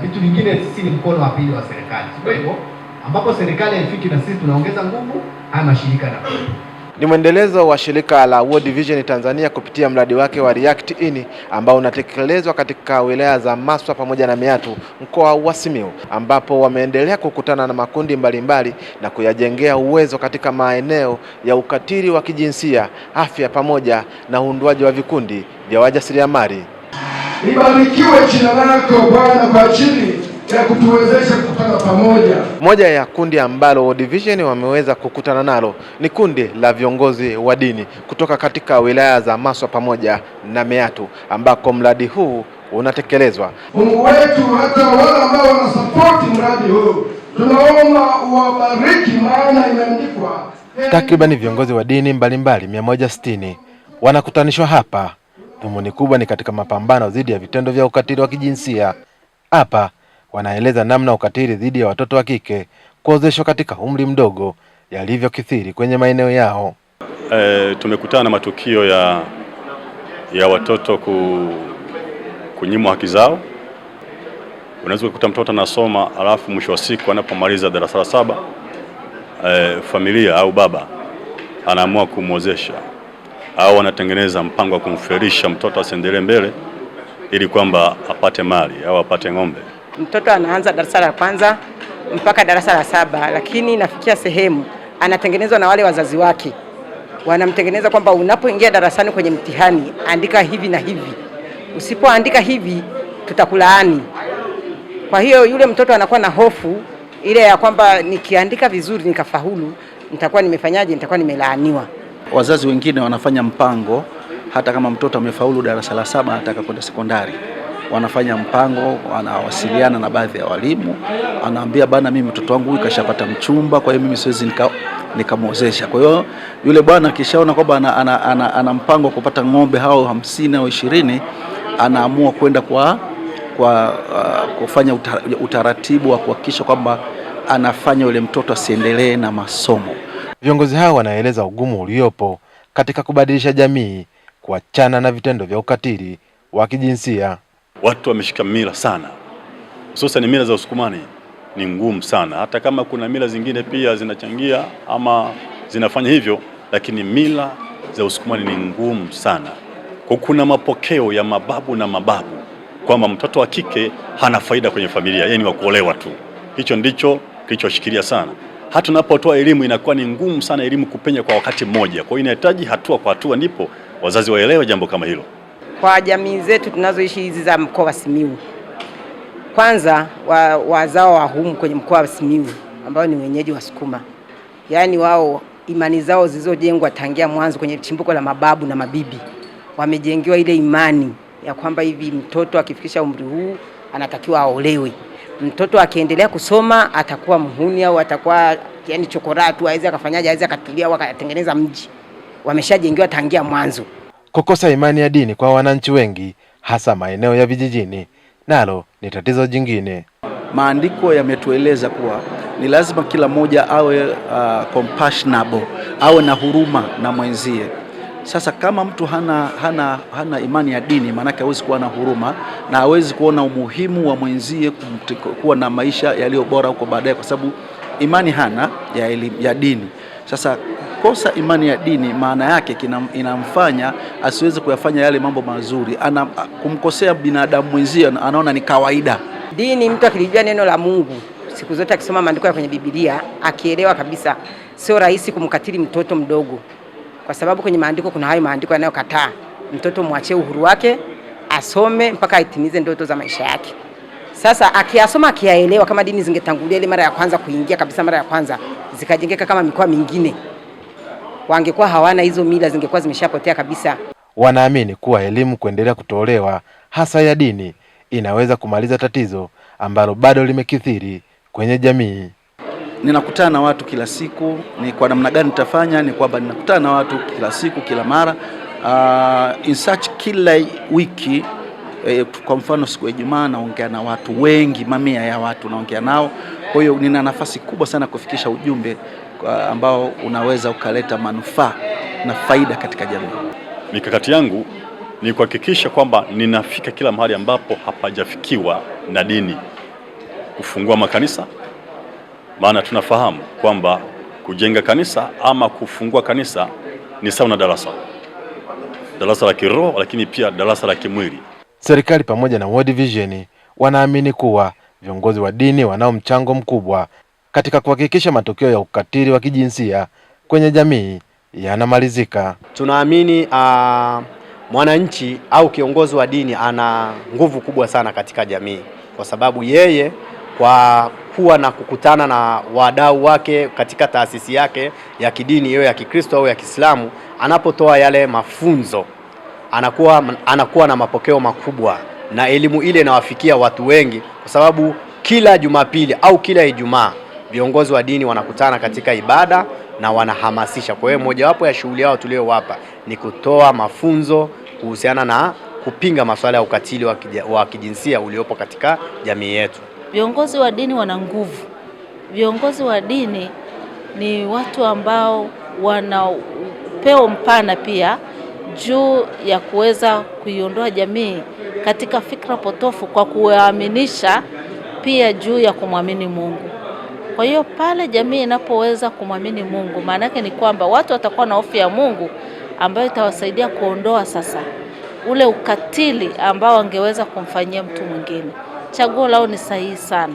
vitu vingine sisi ni mkono wa pili wa serikali. Kwa hivyo ambapo serikali haifiki na sisi tunaongeza nguvu, haya mashirika na ni mwendelezo wa shirika la World Vision Tanzania kupitia mradi wake wa React In ambao unatekelezwa katika wilaya za Maswa pamoja na Meatu mkoa wa Simiyu, ambapo wameendelea kukutana na makundi mbalimbali na kuyajengea uwezo katika maeneo ya ukatili wa kijinsia, afya pamoja na uundwaji wa vikundi vya wajasiriamali. Libarikiwe jina lako Bwana kwa ajili ya kutuwezesha kukutana pamoja. Moja ya kundi ambalo World Vision wameweza kukutana nalo ni kundi la viongozi wa dini kutoka katika wilaya za Maswa pamoja na Meatu, ambako mradi huu unatekelezwa. Mungu wetu, hata wale ambao wanasapoti mradi huu tunaomba uwabariki, maana imeandikwa takriban viongozi wa dini mbalimbali 160 wanakutanishwa hapa. Dhumuni kubwa ni katika mapambano dhidi ya vitendo vya ukatili wa kijinsia. Hapa wanaeleza namna ukatili dhidi ya watoto wa kike kuozeshwa katika umri mdogo yalivyokithiri kwenye maeneo yao. Tumekutana na matukio ya watoto kunyimwa haki zao. Unaweza kukuta mtoto anasoma alafu mwisho wa siku anapomaliza darasa la 7 familia au baba anaamua kumwozesha au anatengeneza mpango wa kumferisha mtoto asiendelee mbele ili kwamba apate mali au apate ng'ombe. Mtoto anaanza darasa la 1 mpaka darasa la 7, lakini nafikia sehemu anatengenezwa na wale wazazi wake. Wanamtengeneza kwamba unapoingia darasani kwenye mtihani andika hivi na hivi. Usipoandika hivi tutakulaani. Kwa hiyo yule mtoto anakuwa na hofu ile ya kwamba nikiandika vizuri nikafaulu, nitakuwa nimefanyaje, nitakuwa nimelaaniwa. Wazazi wengine wanafanya mpango hata kama mtoto amefaulu darasa la 7 anataka kwenda sekondari. Wanafanya mpango, wanawasiliana na baadhi ya walimu, anaambia bana, mimi mtoto wangu huyu kashapata mchumba, kwa hiyo mimi siwezi nikamwozesha. Kwa hiyo yule bwana akishaona kwamba ana mpango kupata ng'ombe hao 50 au 20, anaamua kwenda kufanya utaratibu wa kuhakikisha kwamba anafanya yule mtoto asiendelee na masomo. Viongozi hao wanaeleza ugumu uliopo katika kubadilisha jamii kuachana na vitendo vya ukatili wa kijinsia. Watu wameshika mila sana, hususan mila za Usukumani ni ngumu sana. Hata kama kuna mila zingine pia zinachangia ama zinafanya hivyo, lakini mila za Usukumani ni ngumu sana. Kuna mapokeo ya mababu na mababu kwamba mtoto wa kike hana faida kwenye familia, yeye ni wa kuolewa tu. Hicho ndicho kilichoshikilia sana. Hata tunapotoa elimu inakuwa ni ngumu sana elimu kupenya kwa wakati mmoja. Kwa hiyo inahitaji hatua kwa hatua ndipo wazazi waelewe jambo kama hilo. Kwa jamii zetu tunazoishi hizi za mkoa wa Simiyu, kwanza wazao wa humu kwenye mkoa wa Simiyu ambao ni wenyeji wa Sukuma, yaani wao imani zao zilizojengwa tangia mwanzo kwenye chimbuko la mababu na mabibi, wamejengewa ile imani ya kwamba hivi mtoto akifikisha umri huu anatakiwa aolewe. Mtoto akiendelea kusoma atakuwa mhuni au atakuwa yani chokoratu, aweze akafanyaje, aweze akatilia wakatengeneza mji. Wameshajengewa tangia mwanzo. Kukosa imani ya dini kwa wananchi wengi hasa maeneo ya vijijini nalo ni tatizo jingine. Maandiko yametueleza kuwa ni lazima kila mmoja awe compassionable, awe na huruma na mwenzie. Sasa kama mtu hana imani ya dini, maana yake hawezi kuwa na huruma na hawezi kuona umuhimu wa mwenzie kuwa na maisha yaliyo bora huko baadaye, kwa sababu imani hana ya dini. Sasa kosa imani ya dini maana yake inamfanya asiweze kuyafanya yale mambo mazuri. Kumkosea binadamu mwenzie anaona ni kawaida. Dini, mtu akilijua neno la Mungu siku zote, akisoma maandiko ya kwenye Biblia, akielewa kabisa, sio rahisi kumkatili mtoto mdogo, kwa sababu kwenye maandiko kuna hayo maandiko yanayokataa mtoto muachie uhuru wake asome mpaka aitimize ndoto za maisha yake. Sasa akiyasoma, akiyaelewa, kama dini zingetangulia ile mara ya kwanza kuingia kabisa, mara ya kwanza zikajengeka kama mikoa mingine, wangekuwa hawana hizo mila, zingekuwa zimeshapotea kabisa. Wanaamini kuwa elimu kuendelea kutolewa hasa ya dini inaweza kumaliza tatizo ambalo bado limekithiri kwenye jamii. Ninakutana na watu kila siku. Ni kwa namna gani nitafanya? Ni kwamba ninakutana na watu kila siku, kila mara, in such kila wiki. Kwa mfano siku ya Ijumaa naongea na watu wengi, mamia ya watu naongea nao. Kwa hiyo nina nafasi kubwa sana kufikisha ujumbe ambao unaweza ukaleta manufaa na faida katika jamii. Mikakati yangu ni kuhakikisha kwamba ninafika kila mahali ambapo hapajafikiwa na dini. kufungua makanisa, maana tunafahamu kwamba kujenga kanisa ama kufungua kanisa ni sawa na darasa la kiroho, lakini pia darasa la kimwili. Serikali pamoja na World Vision wanaamini kuwa viongozi wa dini wanao mchango mkubwa katika kuhakikisha matokeo ya ukatili wa kijinsia kwenye jamii yanamalizika. Tunaamini mwananchi au kiongozi wa dini ana nguvu kubwa sana katika jamii, kwa sababu yeye kwa kuwa na kukutana na wadau wake katika taasisi yake ya kidini, iwe ya Kikristo au ya Kiislamu, anapotoa yale mafunzo anakuwa na mapokeo makubwa, na elimu ile inawafikia watu wengi, kwa sababu kila Jumapili au kila Ijumaa viongozi wa dini wanakutana katika ibada na wanahamasisha. Kwa hiyo mojawapo ya shughuli yao tuliyowapa ni kutoa mafunzo kuhusiana na kupinga masuala ya ukatili wa kijinsia uliopo katika jamii yetu. Viongozi wa dini wana nguvu. Viongozi wa dini ni watu ambao wana upeo mpana pia juu ya kuweza kuiondoa jamii katika fikra potofu kwa kuwaaminisha pia juu ya kumwamini Mungu. Kwa hiyo pale jamii inapoweza kumwamini Mungu, maana yake ni kwamba watu watakuwa na hofu ya Mungu ambayo itawasaidia kuondoa sasa ule ukatili ambao angeweza kumfanyia mtu mwingine. Chaguo lao ni sahihi sana.